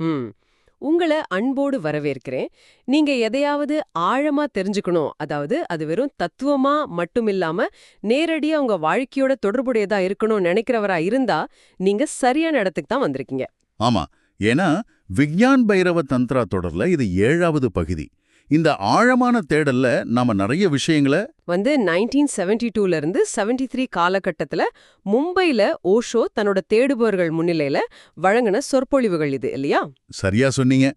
ம். உங்கள அன்போடு வரவேற்கிறேன். நீங்க எதையாவது ஆழமா தெரிஞ்சுக்கணும், அதாவது அது வெறும் தத்துவமா மட்டுமில்லாம, நேரடியா உங்க வாழ்க்கையோட தொடர்புடையதா இருக்கணும்னு நெனைக்கிறவரா இருந்தா, நீங்க சரியான இடத்துக்கு தான் வந்திருக்கீங்க. ஆமா. ஏன்னா விக்ஞான் பைரவ தந்த்ரா தொடர்ல இது 7வது பகுதி. இந்த ஆழமான தேடல்ல நாம நிறைய விஷயங்கள 1972ல இருந்து 73 காலகட்டத்துல மும்பைல ஓஷோ தன்னோட தேடுபவர்கள் முன்னிலையில வழங்கின சொற்பொழிவுகள் இது இல்லையா? சரியா சொன்னீங்க.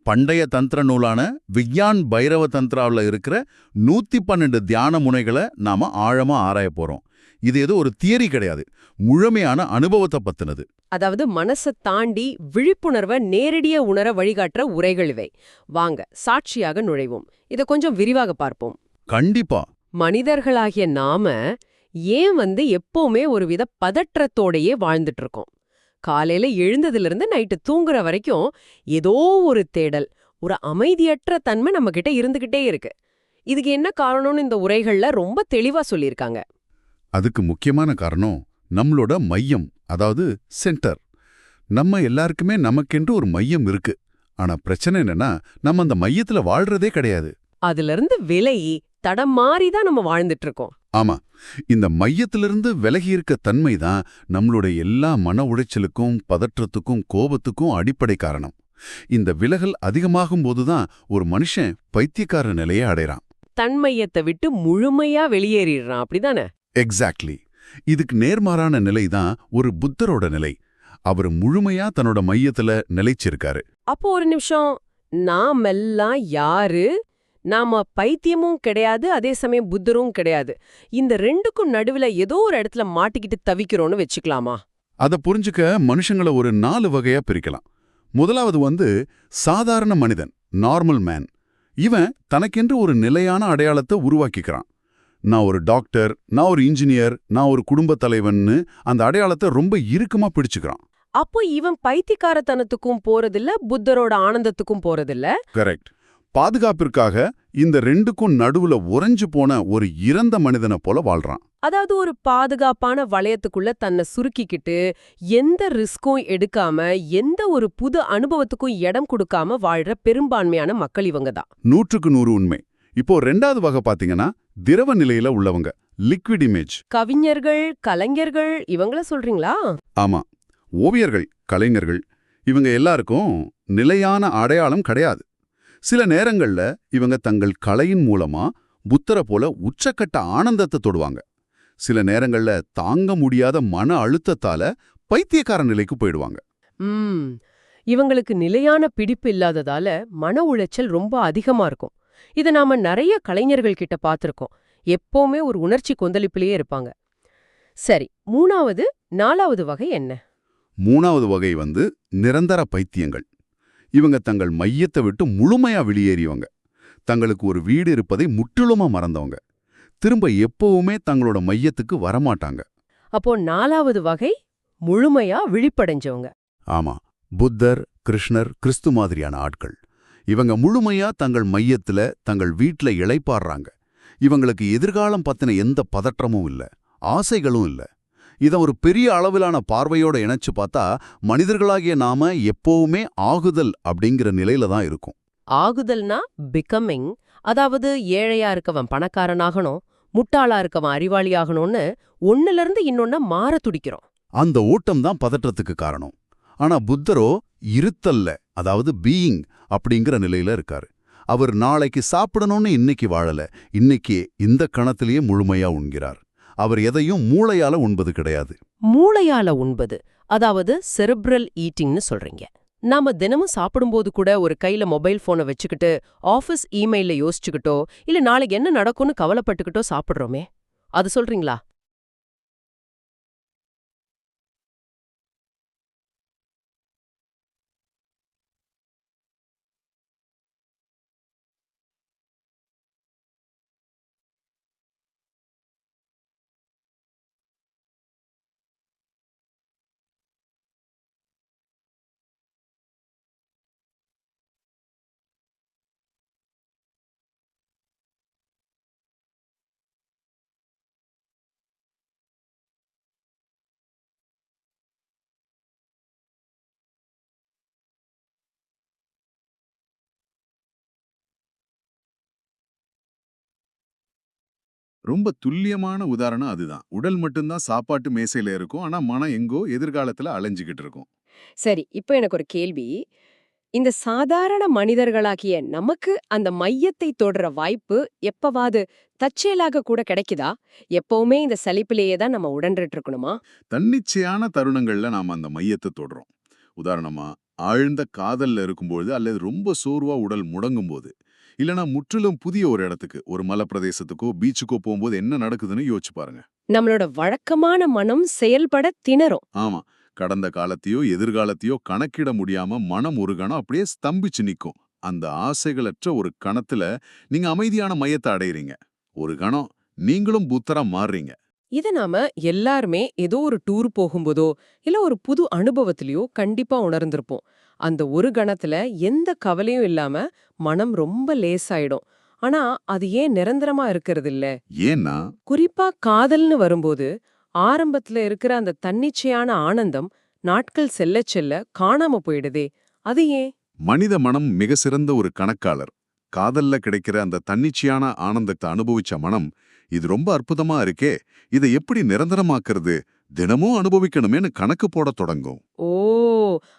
பண்டைய தந்திர நூலான விக்ஞான் பைரவ தந்த்ராவுல இருக்கிற 112 தியான முனைகளை நாம ஆழமா ஆராயப் போறோம். இது ஏதோ ஒரு தியரி கிடையாது. முழுமையான அனுபவத்தை பத்தினது. அதாவது மனச தாண்டி விழிப்புணர்வை நேரடியா உணர வழிகாட்டுற உரைகள் இவை. வாங்க சாட்சியாக நுழைவோம். இத கொஞ்சம் விரிவாக பார்ப்போம். கண்டிப்பா. மனிதர்களாகிய நாம ஏன் எப்பவுமே ஒருவித பதற்றத்தோடையே வாழ்ந்துட்டு இருக்கோம்? காலையில எழுந்ததிலிருந்து நைட்டு தூங்குற வரைக்கும் ஏதோ ஒரு தேடல், ஒரு அமைதியற்ற தன்மை நம்ம கிட்ட இருந்துகிட்டே இருக்கு. இதுக்கு என்ன காரணம்னு இந்த உரைகள்ல ரொம்ப தெளிவா சொல்லியிருக்காங்க. அதுக்கு முக்கியமான காரணம் நம்மளோட மையம், அதாவது சென்டர். நம்ம எல்லாருக்குமே நமக்கென்று ஒரு மையம் இருக்கு. ஆனா பிரச்சனை என்னன்னா, நம்ம அந்த மையத்துல வாழ்றதே கிடையாது. அதிலிருந்து விலகி தடம் மாறி தான் நம்ம வாழ்ந்துட்டு இருக்கோம். ஆமா. இந்த மையத்திலிருந்து விலகி இருக்க தன்மை தான் நம்மளோட எல்லா மன உளைச்சலுக்கும், பதற்றத்துக்கும், கோபத்துக்கும் அடிப்படை காரணம். இந்த விலகல் அதிகமாகும் போதுதான் ஒரு மனுஷன் பைத்தியக்கார நிலையை அடைறான். தன்மையத்தை விட்டு முழுமையா வெளியேறிடுறான், அப்படிதானே? எக்ஸாக்ட்லி. இதுக்கு நேர்மாறான நிலை தான் ஒரு புத்தரோட நிலை. அவர் முழுமையா தன்னோட மையத்துல நிலைச்சிருக்காரு. அப்போ ஒரு நிமிஷம், நாமெல்லாம் யாரு? நாம பைத்தியமும் கிடையாது, அதே சமயம் புத்தரும் கிடையாது. இந்த ரெண்டுக்கும் நடுவுல ஏதோ ஒரு இடத்துல மாட்டிக்கிட்டு தவிக்கிறோம்னு வச்சுக்கலாமா? அத புரிஞ்சுக்க மனுஷங்கள ஒரு 4 வகையா பிரிக்கலாம். முதலாவது சாதாரண மனிதன், நார்மல் மேன். இவன் தனக்கென்று ஒரு நிலையான அடையாளத்தை உருவாக்கிக்கிறான். நான் ஒரு டாக்டர், நான் ஒரு இன்ஜினியர், நான் ஒரு குடும்பத் தலைவன்னு அந்த அடையாளத்தை ரொம்ப இறுக்கமா பிடிச்சுக்கிறான். அப்போ இவன் பைத்தியக்காரத்தனத்துக்கும் போறதில்ல, புத்தரோட ஆனந்தத்துக்கும் போறதில்ல. கரெக்ட். பாதுகாப்பிற்காக இந்த ரெண்டுக்கும் நடுவுல உறைஞ்சு போன ஒரு இறந்த மனிதனை போல வாழ்றான். அதாவது ஒரு பாதுகாப்பான வளையத்துக்குள்ள தன்னை சுருக்கிக்கிட்டு, எந்த ரிஸ்க்கும் எடுக்காம, எந்த ஒரு புது அனுபவத்துக்கும் இடம் கொடுக்காம வாழ்ற பெரும்பான்மையான மக்கள் இவங்க தான். 100க்கு 100 உண்மை. இப்போ 2வது வகை பாத்தீங்கன்னா திரவ நிலையில உள்ளவங்க, லிக்விட் இமேஜ். கவிஞர்கள், கலைஞர்கள் இவங்கள சொல்றீங்களா? ஆமா. ஓவியர்கள், கலைஞர்கள், இவங்க எல்லாருக்கும் நிலையான அடையாளம் கிடையாது. சில நேரங்கள்ல இவங்க தங்கள் கலையின் மூலமா புத்தரை போல உச்சக்கட்ட ஆனந்தத்தை தொடுவாங்க. சில நேரங்கள்ல தாங்க முடியாத மன அழுத்தத்தால பைத்தியக்கார நிலைக்கு போயிடுவாங்க. இவங்களுக்கு நிலையான பிடிப்பு இல்லாததால மன உளைச்சல் ரொம்ப அதிகமா இருக்கும். இத நாம நிறைய கலைஞர்கள் கிட்ட பார்த்திருக்கோம். எப்பவுமே ஒரு உணர்ச்சி கொந்தளிப்பிலேயே இருப்பாங்க. சரி, 3வது 4வது வகை என்ன? 3வது வகை நிரந்தர பைத்தியங்கள். இவங்க தங்கள் மையத்தை விட்டு முழுமையா வெளியேறியவங்க. தங்களுக்கு ஒரு வீடு இருப்பதை முற்றிலுமா மறந்தவங்க. திரும்ப எப்பவுமே தங்களோட மையத்துக்கு வரமாட்டாங்க. அப்போ 4வது வகை முழுமையா விழிப்படைஞ்சவங்க. ஆமா. புத்தர், கிருஷ்ணர், கிறிஸ்து மாதிரியான ஆட்கள். இவங்க முழுமையா தங்கள் மையத்துல, தங்கள் வீட்ல இளைப்பாடுறாங்க. இவங்களுக்கு எதிர்காலம் பத்தின எந்த பதற்றமும் இல்ல, ஆசைகளும் இல்ல. இதை ஒரு பெரிய அளவிலான பார்வையோட இணைச்சு பார்த்தா மனிதர்களாகிய நாம எப்பவுமே ஆகுதல் அப்படிங்கிற நிலையில தான் இருக்கும். ஆகுதல்னா பிகமிங், அதாவது ஏழையா இருக்கவன் பணக்காரனாகணும், முட்டாளா இருக்கவன் அறிவாளியாகணும்னு ஒன்னுல இருந்து இன்னொன்ன மாற துடிக்கிறோம். அந்த ஓட்டம் தான் பதற்றத்துக்கு காரணம். ஆனா புத்தரோ இருத்தல்ல, அதாவது பீயிங் அப்படிங்கிற நிலையில இருக்காரு. அவர் நாளைக்கு சாப்பிடணும்னு இன்னைக்கு வாழல, இன்னைக்கே இந்த கணத்திலேயே முழுமையா உண்கிறார். அவர் எதையும் மூளையால உண்பது கிடையாது. மூளையால உண்பது, அதாவது செரிப்ரல் ஈட்டிங்னு சொல்றீங்க. நாம தினமும் சாப்பிடும்போது கூட ஒரு கையில மொபைல் போனை வச்சுக்கிட்டு ஆபீஸ் இமெயில யோசிச்சுக்கிட்டோ இல்ல நாளைக்கு என்ன நடக்கும்னு கவலைப்பட்டுக்கிட்டோ சாப்பிடுறோமே, அது சொல்றீங்களா? ரொம்ப துல்லியமான உதாரணம் அதுதான். உடல் மட்டும்தான் சாப்பாட்டு மேசையில இருக்கும். ஆனா மனம் எங்கோ எதிர்காலத்துல அலைஞ்சுகிட்டு இருக்கும். சரி, இப்போ எனக்கு ஒரு கேள்வி. இந்த சாதாரண மனிதர்களாகிய நமக்கு அந்த மையத்தை தொடுற வாய்ப்பு எப்பவாது தற்செயலாக கூட கிடைக்குதா? எப்பவுமே இந்த சலிப்பிலேயே தான் நம்ம உடன்றுட்டு இருக்கணுமா? தன்னிச்சையான தருணங்கள்ல நாம அந்த மையத்தை தொடுறோம். உதாரணமா, ஆழ்ந்த காதல்ல இருக்கும்போது அல்லது ரொம்ப சோர்வா உடல் முடங்கும் போது, இல்லனா முற்றிலும் புதிய ஒரு இடத்துக்கு, ஒரு மலைப்பிரதேசத்துக்கோ பீச்சுக்கோ போகும்போது என்ன நடக்குதுன்னு யோசிச்சு பாருங்க. நம்மளோட வழக்கமான மனம் செயல்பட திணறும். ஆமா, கடந்த காலத்தையோ எதிர்காலத்தையோ கணக்கிட முடியாம மனம் ஒரு கணம் அப்படியே ஸ்தம்பிச்சு நிக்கும். அந்த ஆசைகளற்ற ஒரு கணத்துல நீங்க அமைதியான மையத்தை அடையறீங்க. ஒரு கணம் நீங்களும் புத்தரா மாறுறீங்க. இத நாம எல்லாருமே ஏதோ ஒரு டூர் போகும்போதோ, இல்ல ஒரு புது அனுபவத்திலயோ கண்டிப்பா உணர்ந்திருப்போம். அந்த ஒரு கணத்துல எந்த கவலையும் இல்லாம மனம் ரொம்ப லேசாயிடும். ஆனா அது ஏன் நிரந்தரமா இருக்கிறது இல்ல? ஏன்னா குறிப்பா காதல்னு வரும்போது ஆரம்பத்துல இருக்கிற அந்த தன்னிச்சையான ஆனந்தம் நாட்கள் செல்லச் செல்ல காணாம போயிடுதே. அது ஏன்? மனித மனம் மிக சிறந்த ஒரு கணக்காளர். காதல்ல கிடைக்கிற அந்த தன்னிச்சையான ஆனந்தத்தை அனுபவிச்ச மனம், இது ரொம்ப அற்புதமா இருக்கே, இதை எப்படி நிரந்தரமாக்குறது, தினமும் அனுபவிக்கணுமேன்னு கணக்கு போடத் தொடங்கும். ஓ,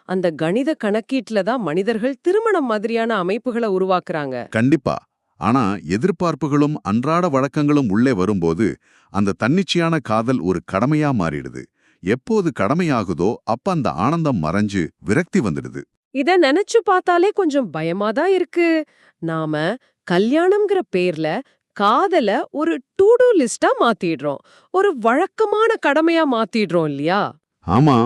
அந்த கணித கணக்கீட்டுல தான் மனிதர்கள் திருமணம் மாதிரியான அமைப்புகளை உருவாக்குறாங்க. கண்டிப்பா. ஆனா எதிர்பார்ப்புகளும் அன்றாட வழக்கங்களும் உள்ளே வரும்போது, அந்த தன்னிச்சையான காதல் ஒரு கடமையா மாறிடுது. எப்போது கடமையாகுதோ அப்ப அந்த ஆனந்தம் மறைஞ்சு விரக்தி வந்துடுது. இத நினைச்சு பார்த்தாலே கொஞ்சம் பயமா தான் இருக்கு. நாம கல்யாணம்ங்கிற பேர்ல காதல ஒரு டு டூ லிஸ்டா மாத்திடுறோம். ஒரு வழக்கமான கடமையா மாத்திடுறோம் இல்லையா? ஆமா,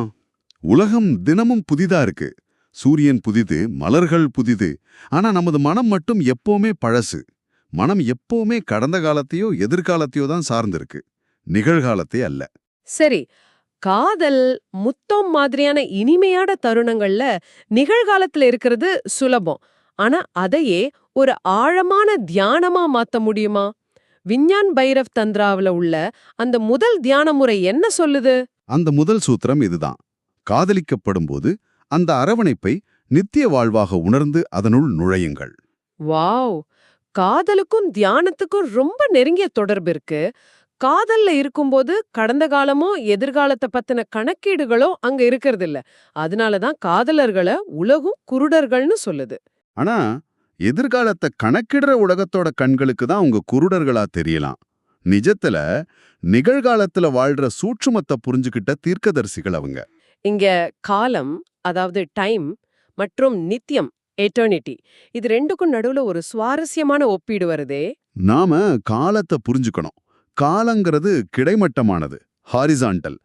உலகம் தினமும் புதிதா இருக்கு. சூரியன் புதிது, மலர்கள் புதிது. ஆனா நமது மனம் மட்டும் எப்பவுமே பழசு. மனம் எப்பவுமே கடந்த காலத்தையோ எதிர்காலத்தையோ தான் சார்ந்திருக்கு, நிகழ்காலத்தை அல்ல. சரி, காதல், முத்தம் மாதிரியான இனிமையான தருணங்கள்ல நிகழ்காலத்துல இருக்கிறது சுலபம். ஆனா அதையே ஒரு ஆழமான தியானமா மாத்த முடியுமா? விஞ்ஞான் பைரவ் தந்திராவுல உள்ள அந்த முதல் தியான முறை என்ன சொல்லுது? அந்த முதல் சூத்திரம் இதுதான். காதலிக்கப்படும்போது அந்த அரவணைப்பை நித்திய வாழ்வாக உணர்ந்து அதனுள் நுழையுங்கள். வாவ்! காதலுக்கும் தியானத்துக்கும் ரொம்ப நெருங்கிய தொடர்பு இருக்கு. காதல்ல இருக்கும்போது கடந்த காலமோ எதிர்காலத்தை பத்தின கணக்கீடுகளோ அங்க இருக்கறதில்ல. அதனால தான் காதலர்கள உலகும் குருடர்கள்னு சொல்லுது. ஆனா எதிர்காலத்தை கணக்கிடுற உலகத்தோட கண்களுக்கு தான் உங்க குருடர்களா தெரியலாம். நிஜத்துல நிகழ்காலத்துல வாழ்ற சூட்சுமத்தை புரிஞ்சுகிட்ட தீர்க்கதரிசிகள் அவங்க. இங்க காலம், அதாவது டைம், மற்றும் நித்தியம், எட்டர்னிட்டி, இது ரெண்டுக்கும் நடுவுல ஒரு சுவாரஸ்யமான ஒப்பீடு வருதே. நாம காலத்தை புரிஞ்சுக்கணும். காலங்கிறது கிடைமட்டமானது, ஹாரிசான்டல்.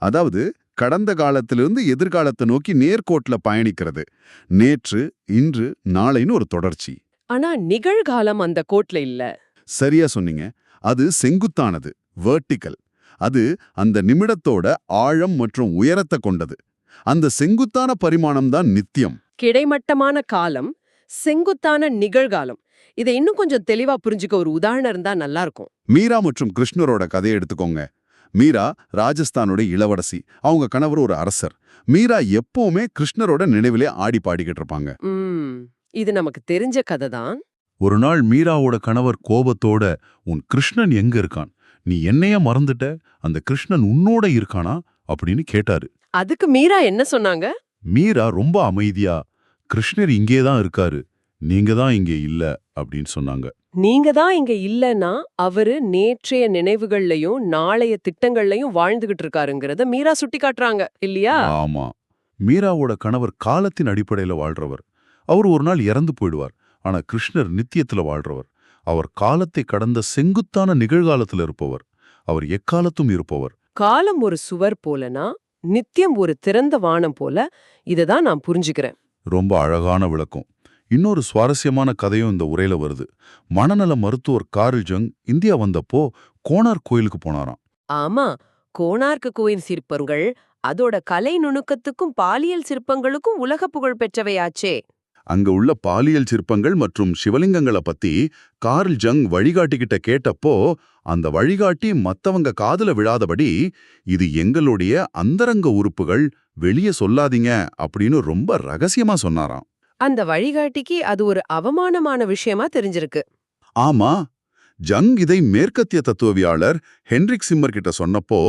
அதாவது கடந்த காலத்திலிருந்து எதிர்காலத்தை நோக்கி நேர்கோட்டுல பயணிக்கிறது. நேற்று, இன்று, நாளைன்னு ஒரு தொடர்ச்சி. ஆனா நிகழ்காலம் அந்த கோட்ல இல்ல. சரியா சொன்னீங்க. அது செங்குத்தானது, வெர்டிகல். அது அந்த நிமிடத்தோட ஆழம் மற்றும் உயரத்தை கொண்டது. அந்த செங்குத்தான பரிமாணம் தான் நித்தியம். கிடைமட்டமான காலம், செங்குத்தான நிகழ்காலம். இதை இன்னும் கொஞ்சம் தெளிவா புரிஞ்சுக்க ஒரு உதாரணம் இருந்தா நல்லா இருக்கும். மீரா மற்றும் கிருஷ்ணரோட கதையை எடுத்துக்கோங்க. மீரா ராஜஸ்தானோட இளவரசி. அவங்க கணவர் ஒரு அரசர். மீரா எப்பவுமே கிருஷ்ணரோட நினைவிலே ஆடி பாடிக்கிட்டு இருப்பாங்க. இது நமக்கு தெரிஞ்ச கதை தான். ஒரு நாள் மீராவோட கணவர் கோபத்தோட, உன் கிருஷ்ணன் எங்க இருக்கான்? நீ என்னைய மறந்துட்ட? அந்த கிருஷ்ணன் உன்னோட இருக்கானா அப்படின்னு கேட்டாரு. அதுக்கு மீரா என்ன சொன்னாங்க? மீரா ரொம்ப அமைதியா, கிருஷ்ணர் இங்கேதான் இருக்காரு, நீங்க தான் இங்கே இல்ல அப்படின்னு சொன்னாங்க. நீங்க தான் இங்க இல்லன்னா அவரு நேற்றைய நினைவுகள்லயும் நாளைய திட்டங்கள்லயும் வாழ்ந்துகிட்டு இருக்காருங்கிறத மீரா சுட்டி காட்டுறாங்க இல்லையா? ஆமா, மீராவோட கணவர் காலத்தின் அடிப்படையில வாழ்றவர். அவர் ஒரு நாள் இறந்து போயிடுவார். ஆனா கிருஷ்ணர் நித்தியத்துல வாழ்றவர். அவர் காலத்தை கடந்த செங்குத்தான நிகழ்காலத்துல இருப்பவர். அவர் எக்காலத்தும் இருப்பவர். காலம் ஒரு சுவர் போலனா நித்தியம் ஒரு திறந்த வானம் போல. இததான் நான் புரிஞ்சுக்கிறேன். ரொம்ப அழகான விளக்கம். இன்னொரு சுவாரஸ்யமான கதையும் இந்த உரையில வருது. மனநல மருத்துவர் கார்ல் ஜங் இந்தியா வந்தப்போ கோனார்க் கோயிலுக்கு போனாராம். ஆமா, கோனார்க் கோயில் சிற்பங்கள் அதோட கலை நுணுக்கத்துக்கும் பாலியல் சிற்பங்களுக்கும் உலக புகழ் பெற்றவையாச்சே. அங்க உள்ள பாலியல் சிற்பங்கள் மற்றும் சிவலிங்கங்களை பத்தி கார்ல் ஜங் வழிகாட்டிக்கிட்ட கேட்டப்போ, அந்த வழிகாட்டி மத்தவங்க காதுல விழாதபடி, இது எங்களுடைய அந்தரங்க உறுப்புகள், வெளியே சொல்லாதீங்க அப்படின்னு ரொம்ப ரகசியமா சொன்னாராம். அந்த வழிகாட்டிக்கு அது ஒரு அவமானமான விஷயமா தெரிஞ்சிருக்கு. ஆமா, ஜங் இதை மேற்கத்திய தத்துவவியாளர் ஹென்ரிக் சிம்மர் கிட்ட சொன்னப்போ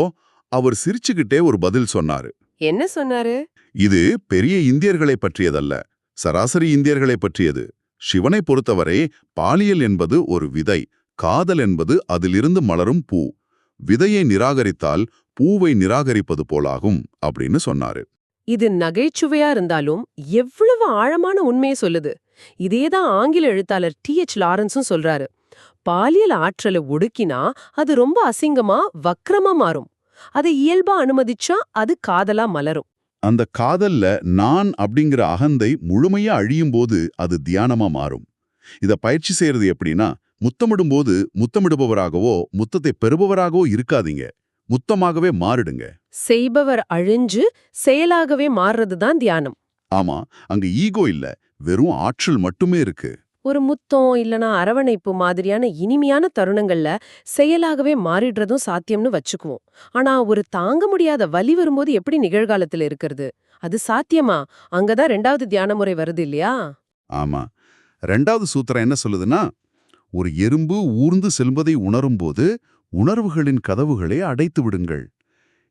அவர் சிரிச்சுக்கிட்டே ஒரு பதில் சொன்னாரு. என்ன சொன்னாரு? இது பெரிய இந்தியர்களை பற்றியதல்ல, சராசரி இந்தியர்களை பற்றியது. சிவனை பொறுத்தவரை பாலியல் என்பது ஒரு விதை, காதல் என்பது அதிலிருந்து மலரும் பூ. விதையை நிராகரித்தால் பூவை நிராகரிப்பது போலாகும் அப்படின்னு சொன்னாரு. இது நகைச்சுவையா இருந்தாலும் எவ்வளவு ஆழமான உண்மையை சொல்லுது. இதேதான் ஆங்கில எழுத்தாளர் T.H. லாரன்ஸும் சொல்றாரு. பாலியல் ஆற்றலை ஒடுக்கினா அது ரொம்ப அசிங்கமா வக்ரமா மாறும். அதை இயல்பா அனுமதிச்சா அது காதலா மலரும். அந்த காதல்ல நான் அப்படிங்கிற அகந்தை முழுமையா அழியும் போது அது தியானமா மாறும். இத பயிற்சி செய்யறது எப்படின்னா, முத்தமிடும்போது முத்தமிடுபவராகவோ முத்தத்தை பெறுபவராகவோ இருக்காதீங்க, முத்தமாகவே மாறிடுங்க. செய்பவர் அழிஞ்சு செயலாகவே மாறுறதுதான் தியானம். ஆமா, அங்க ஈகோ இல்ல, வெறும் ஆற்றல் மட்டுமே இருக்கு. ஒரு முத்தம் இல்லனா அரவணைப்பு மாதிரியான இனிமையான தருணங்கள்ல செயலாகவே மாறிடுறதும் சாத்தியம்னு வச்சுக்குவோம். ஆனா ஒரு தாங்க முடியாத வலி வரும்போது எப்படி நிகழ்காலத்துல இருக்கிறது? அது சாத்தியமா? அங்கதான் 2வது தியான முறை வருது இல்லையா? ஆமா, 2வது சூத்திரம் என்ன சொல்லுதுன்னா, ஒரு எறும்பு ஊர்ந்து செல்வதை உணரும்போது உணர்வுகளின் கதவுகளை அடைத்து விடுங்கள்.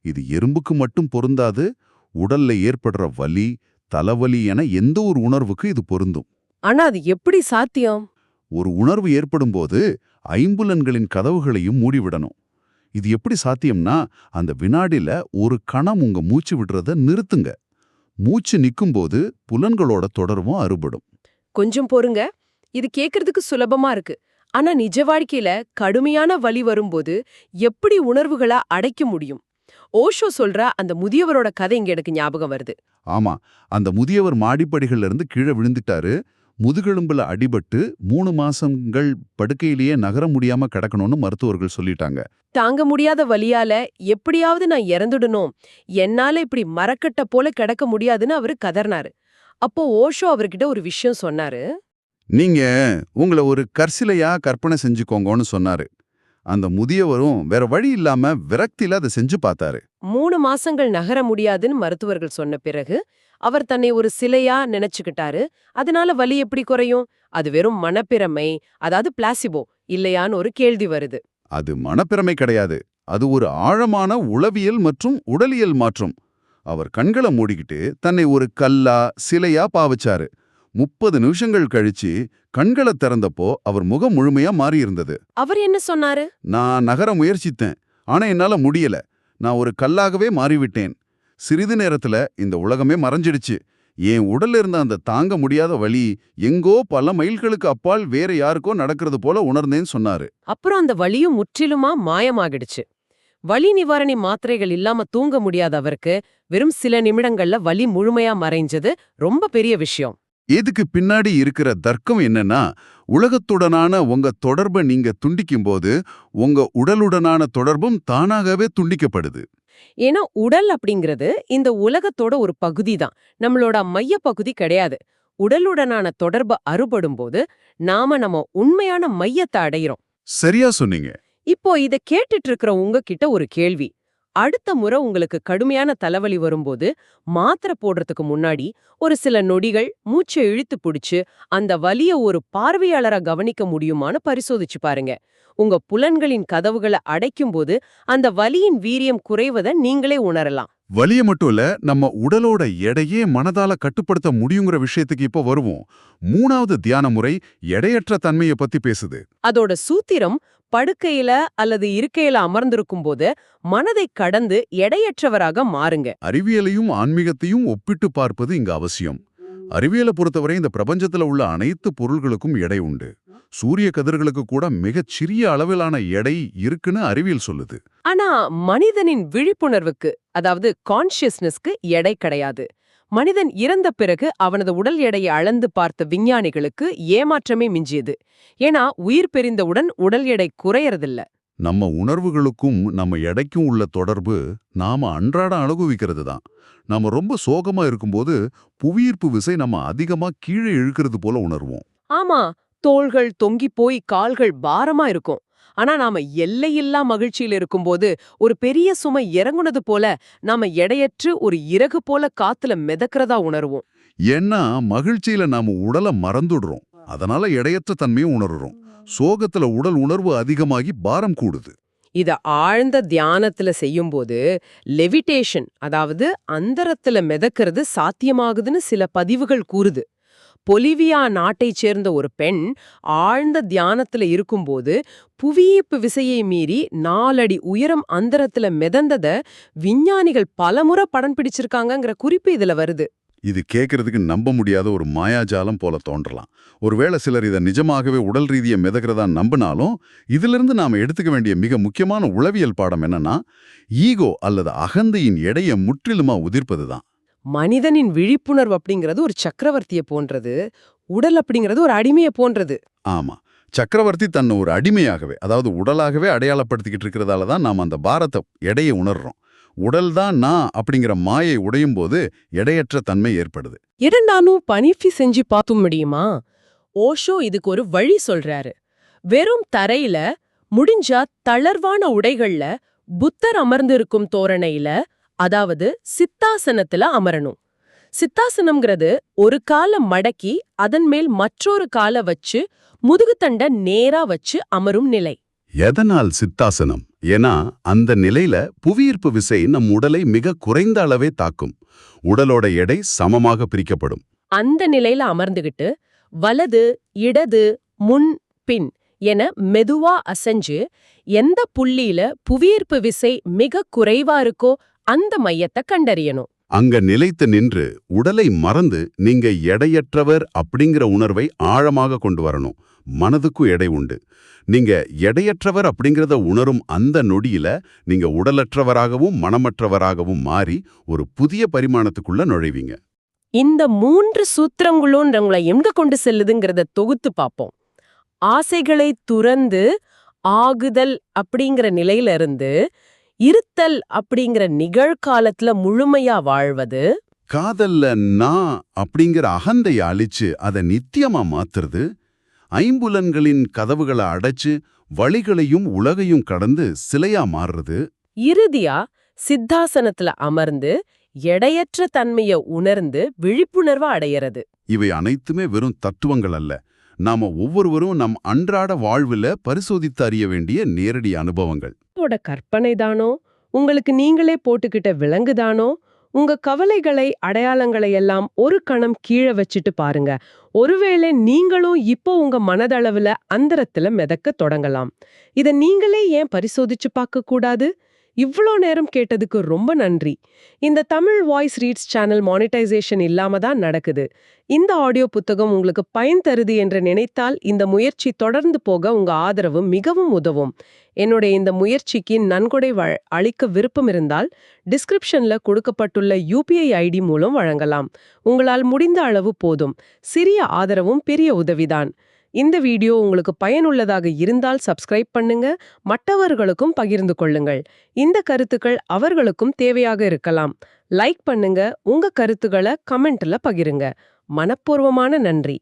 இது எறும்புக்கு மட்டும் பொருந்தாது, உடல்ல ஏற்படுற வலி, தலைவலி என எந்த ஒரு உணர்வுக்கு இது பொருந்தும். ஆனா அது எப்படி சாத்தியம்? ஒரு உணர்வு ஏற்படும்போது ஐம்புலன்களின் கதவுகளையும் மூடிவிடணும். இது எப்படி சாத்தியம்னா, அந்த வினாடில ஒரு கணம் உங்க மூச்சு விடுறத நிறுத்துங்க. மூச்சு நிக்கும்போது புலன்களோட தொடர்பும் அறுபடும். கொஞ்சம் பொறுங்க. இது கேக்குறதுக்கு சுலபமா இருக்கு. ஆனா நிஜ வாழ்க்கையில கடுமையான வலி வரும்போது எப்படி உணர்வுகள அடைக்க முடியும்? ஓஷோ சொல்ற அந்த முதியவரோட கதை இங்க எனக்கு ஞாபகம் வருது. ஆமா, அந்த முதியவர் மாடிப்படிகள்ல இருந்து கீழே விழுந்துட்டாரு. முதுகெலும்புல அடிபட்டு 3 மாசங்கள் படுக்கையிலேயே நகர முடியாம கிடக்கணும்னு மருத்துவர்கள் சொல்லிட்டாங்க. தாங்க முடியாத வலியால எப்படியாவது நான் இறந்துடணும், என்னால இப்படி மரக்கட்ட போல கிடக்க முடியாதுன்னு அவரு கதர்னாரு. அப்போ ஓஷோ அவர்கிட்ட ஒரு விஷயம் சொன்னாரு. நீங்க உங்களை ஒரு கற்சிலையா கற்பனை செஞ்சுக்கோங்கன்னு சொன்னாரு. அந்த முதியவரும் வேற வழி இல்லாம விரக்தியில அதை செஞ்சு பார்த்தாரு. 3 மாசங்கள் நகர முடியாதுன்னு மருத்துவர்கள் சொன்ன பிறகு அவர் தன்னை ஒரு சிலையா நினைச்சுக்கிட்டாரு. அதனால வலி எப்படி குறையும்? அது வெறும் மனப்பிரமை, அதாவது பிளாசிபோ இல்லையான்னு ஒரு கேள்வி வருது. அது மனப்பிரமை கிடையாது, அது ஒரு ஆழமான உளவியல் மற்றும் உடலியல் மாற்றம். அவர் கண்களை மூடிக்கிட்டு தன்னை ஒரு கல்லா சிலையா பாவிச்சாரு. 30 நிமிஷங்கள் கழிச்சு கண்களை திறந்தப்போ அவர் முகம் முழுமையா மாறியிருந்தது. அவர் என்ன சொன்னாரு? நான் நகர முயற்சித்தேன், ஆனா என்னால முடியல. நான் ஒரு கல்லாகவே மாறிவிட்டேன். சிறிது நேரத்துல இந்த உலகமே மறைஞ்சிடுச்சு. என் உடல்ல இருந்த அந்த தாங்க முடியாத வலி எங்கோ பல மைல்களுக்கு அப்பால் வேற யாருக்கோ நடக்கிறது போல உணர்ந்தேன்னு சொன்னாரு. அப்புறம் அந்த வலியும் முற்றிலுமா மாயமாகிடுச்சு. வலி நிவாரணி மாத்திரைகள் இல்லாம தூங்க முடியாத அவருக்கு வெறும் சில நிமிடங்கள்ல வலி முழுமையா மறைஞ்சது ரொம்ப பெரிய விஷயம். இதுக்கு பின்னாடி இருக்கிற தர்க்கம் என்னன்னா, உலகத்துடனான உங்க தொடர்பை நீங்க துண்டிக்கும்போது உங்க உடலுடனான தொடர்பும் தானாகவே துண்டிக்கப்படுது. ஏன்னா உடல் அப்படிங்கிறது இந்த உலகத்தோட ஒரு பகுதி தான், நம்மளோட மைய பகுதி கிடையாது. உடலுடனான தொடர்பு அறுபடும்போது நம்ம உண்மையான மையத்தை அடையிறோம். சரியா சொன்னீங்க. இப்போ இத கேட்டுட்டு இருக்கிற உங்ககிட்ட ஒரு கேள்வி. அடுத்த முறை உங்களுக்கு கடுமையான தலைவலி வரும்போது மாத்திரை போடுறதுக்கு முன்னாடி ஒரு சில நொடிகள் மூச்சை இழுத்து பிடிச்சு அந்த வலிய ஒரு பார்வையாளரா கவனிக்க முடியுமான்னு பரிசோதிச்சு பாருங்க. உங்க புலன்களின் கதவுகளை அடைக்கும்போது அந்த வலியின் வீரியம் குறைவதை நீங்களே உணரலாம். வலிய மட்டும் இல்ல, நம்ம உடலோட எடையே மனதால கட்டுப்படுத்த முடியுங்கிற விஷயத்துக்கு இப்போ வருவோம். 3வது தியான முறை எடையற்ற தன்மையை பத்தி பேசுது. அதோட சூத்திரம் படுக்கையில அல்லது இருக்கையில அமர்ந்திருக்கும் போது மனதை கடந்து எடையற்றவராக மாறுங்க. அறிவியலையும் ஆன்மீகத்தையும் ஒப்பிட்டு பார்ப்பது இங்க அவசியம். அறிவியலை பொறுத்தவரை இந்த பிரபஞ்சத்துல உள்ள அனைத்து பொருள்களுக்கும் எடை உண்டு. சூரிய கதிர்களுக்கு கூட மிகச் சிறிய அளவிலான எடை இருக்குன்னு அறிவியல் சொல்லுது. ஆனா மனிதனின் விழிப்புணர்வுக்கு, அதாவது கான்ஷியஸ்னஸ்க்கு எடை கிடையாது. மனிதன் இறந்த பிறகு அவனது உடல் எடையை அளந்து பார்த்த விஞ்ஞானிகளுக்கு ஏமாற்றமே மிஞ்சியது. ஏன்னா உயிர் பிரிந்தவுடன் உடல் எடை குறையறதில்ல. நம்ம உணர்வுகளுக்கும் நம்ம எடைக்கும் உள்ள தொடர்பு நாம அன்றாட அனுபவிக்கிறது தான். நாம ரொம்ப சோகமா இருக்கும்போது புவியீர்ப்பு விசை நம்ம அதிகமா கீழே இழுக்கிறது போல உணர்வோம். ஆமா, தோள்கள் தொங்கி போய் கால்கள் பாரமா இருக்கும். ஆனா நாம எல்லையில்லா மகிழ்ச்சியில் இருக்கும்போது ஒரு பெரிய சுமை இறங்குனது போல நாம எடையற்று ஒரு இறகு போல காத்துல மிதக்கிறதா உணர்வோம். ஏன்னா மகிழ்ச்சியில நாம உடலை மறந்துடுறோம், அதனால எடையற்ற தன்மையை உணர்றோம். சோகத்துல உடல் உணர்வு அதிகமாகி பாரம் கூடுது. இத ஆழ்ந்த தியானத்துல செய்யும்போது லெவிடேஷன், அதாவது அந்தரத்துல மிதக்கிறது சாத்தியமாகுதுன்னு சில பதிவுகள் கூறுது. பொலிவியா நாட்டைச் சேர்ந்த ஒரு பெண் ஆழ்ந்த தியானத்துல இருக்கும்போது புவியீர்ப்பு விசையை மீறி 4 அடி உயரம் அந்தரத்துல மிதந்தத விஞ்ஞானிகள் பலமுறை படம் பிடிச்சிருக்காங்கங்கிற குறிப்பு இதுல வருது. இது கேட்கறதுக்கு நம்ப முடியாத ஒரு மாயாஜாலம் போல தோன்றலாம். ஒருவேளை சிலர் இதை நிஜமாகவே உடல் ரீதியை மிதக்கிறதா நம்பினாலும், இதிலிருந்து நாம எடுத்துக்க வேண்டிய மிக முக்கியமான உளவியல் பாடம் என்னன்னா, ஈகோ அல்லது அகந்தையின் எடையை முற்றிலுமா உதிர்ப்பதுதான். மனிதனின் விழிப்புணர்வு அப்படிங்கிறது ஒரு சக்கரவர்த்தியை போன்றது, உடல் அப்படிங்கிறது ஒரு அடிமையை போன்றது. ஆமா, சக்கரவர்த்தி தன்னை ஒரு அடிமையாகவே, அதாவது உடலாகவே அடையாளப்படுத்திக்கிட்டு இருக்கிறதால தான் நாம் அந்த பாரத்தை, எடையை உணர்றோம். உடல் தான் நான் அப்படிங்கிற மாயை உடையும் போது எடையற்ற தன்மை ஏற்படுது. நானும் பனிஃபி செஞ்சு பார்த்தும் முடியுமா? ஓஷோ இதுக்கு ஒரு வழி சொல்றாரு. வெறும் தரையில, முடிஞ்சா தளர்வான உடைகள்ல, புத்தர் அமர்ந்திருக்கும் தோரணையில, அதாவது சித்தாசனத்துல அமரணும். சித்தாசனம்ங்கிறது ஒரு கால மடக்கி அதன் மேல் மற்றொரு கால வச்சு முதுகுத்தண்ட நேரா வச்சு அமரும் நிலை. எதனால் சித்தாசனம்? ஏன்னா அந்த நிலையில புவியீர்ப்பு விசை நம் உடலை மிக குறைந்த அளவே தாக்கும். உடலோட எடை சமமாக பிரிக்கப்படும். அந்த நிலையில அமர்ந்துகிட்டு வலது, இடது, முன், பின் என மெதுவா அசைஞ்சு எந்த புள்ளியில புவியீர்ப்பு விசை மிக குறைவா இருக்கோ அந்த மையத்தை கண்டறியணும். அங்க நிலைத்து நின்று உடலை மறந்து நீங்க எடையற்றவர் அப்படிங்கிற உணர்வை ஆழமாக கொண்டு வரணும். மனதுக்கும் எடை உண்டு. நீங்க எடையற்றவர் அப்படிங்கிறத உணரும் அந்த நொடியில நீங்க உடலற்றவராகவும் மனமற்றவராகவும் மாறி ஒரு புதிய பரிமாணத்துக்குள்ள நுழைவீங்க. இந்த 3 சூத்திரங்களும் உங்களை எங்க கொண்டு செல்லுதுங்கிறத தொகுத்து பார்ப்போம். ஆசைகளை துறந்து ஆகுதல் அப்படிங்கிற நிலையில இருந்து இருத்தல் அப்படிங்கிற நிகழ்காலத்துல முழுமையா வாழ்வது, காதல்ல நான் அப்படிங்கிற அகந்தைய அழிச்சு அதை நித்தியமா மாத்துறது, ஐம்புலன்களின் கதவுகளை அடைச்சு வழிகளையும் உலகையும் கடந்து சிலையா மாறுறது, இறுதியா சித்தாசனத்துல அமர்ந்து எடையற்ற தன்மைய உணர்ந்து விழிப்புணர்வு அடையறது. இவை அனைத்துமே வெறும் தத்துவங்கள் அல்ல. நாம ஒவ்வொருவரும் நம் அன்றாட வாழ்வுல பரிசோதித்து அறிய வேண்டிய நேரடி அனுபவங்கள். கற்பனை தானோ, உங்களுக்கு நீங்களே போட்டுக்கிட்ட விலங்குதானோ? உங்க கவலைகளை, அடையாளங்களை எல்லாம் ஒரு கணம் கீழே வச்சுட்டு பாருங்க. ஒருவேளை நீங்களும் இப்போ உங்க மனதளவுல அந்தரத்துல மிதக்க தொடங்கலாம். இத நீங்களே ஏன் பரிசோதிச்சு பார்க்க கூடாது? இவ்ளோ நேரம் கேட்டதுக்கு ரொம்ப நன்றி. இந்த Tamil voice reads channel monetisation இல்லாம தான் நடக்குது. இந்த ஆடியோ புத்தகம் உங்களுக்கு பயன் தருது என்று நினைத்தால் இந்த முயற்சி தொடர்ந்து போக உங்க ஆதரவு மிகவும் உதவும். என்னுடைய இந்த முயற்சிக்கு நன்கொடை அளிக்க விருப்பம் இருந்தால் டிஸ்கிரிப்ஷன்ல கொடுக்கப்பட்டுள்ள UPI ID மூலம் வழங்கலாம். உங்களால் முடிந்த அளவு போதும். சிறிய ஆதரவும் பெரிய உதவிதான். இந்த வீடியோ உங்களுக்கு பயனுள்ளதாக இருந்தால் சப்ஸ்கிரைப் பண்ணுங்க, மற்றவர்களுக்கும் பகிர்ந்து கொள்ளுங்கள். இந்த கருத்துக்கள் அவர்களுக்கும் தேவையாக இருக்கலாம். லைக் பண்ணுங்க, உங்க கருத்துக்களை கமெண்ட்ல பகிருங்க. மனப்பூர்வமான நன்றி.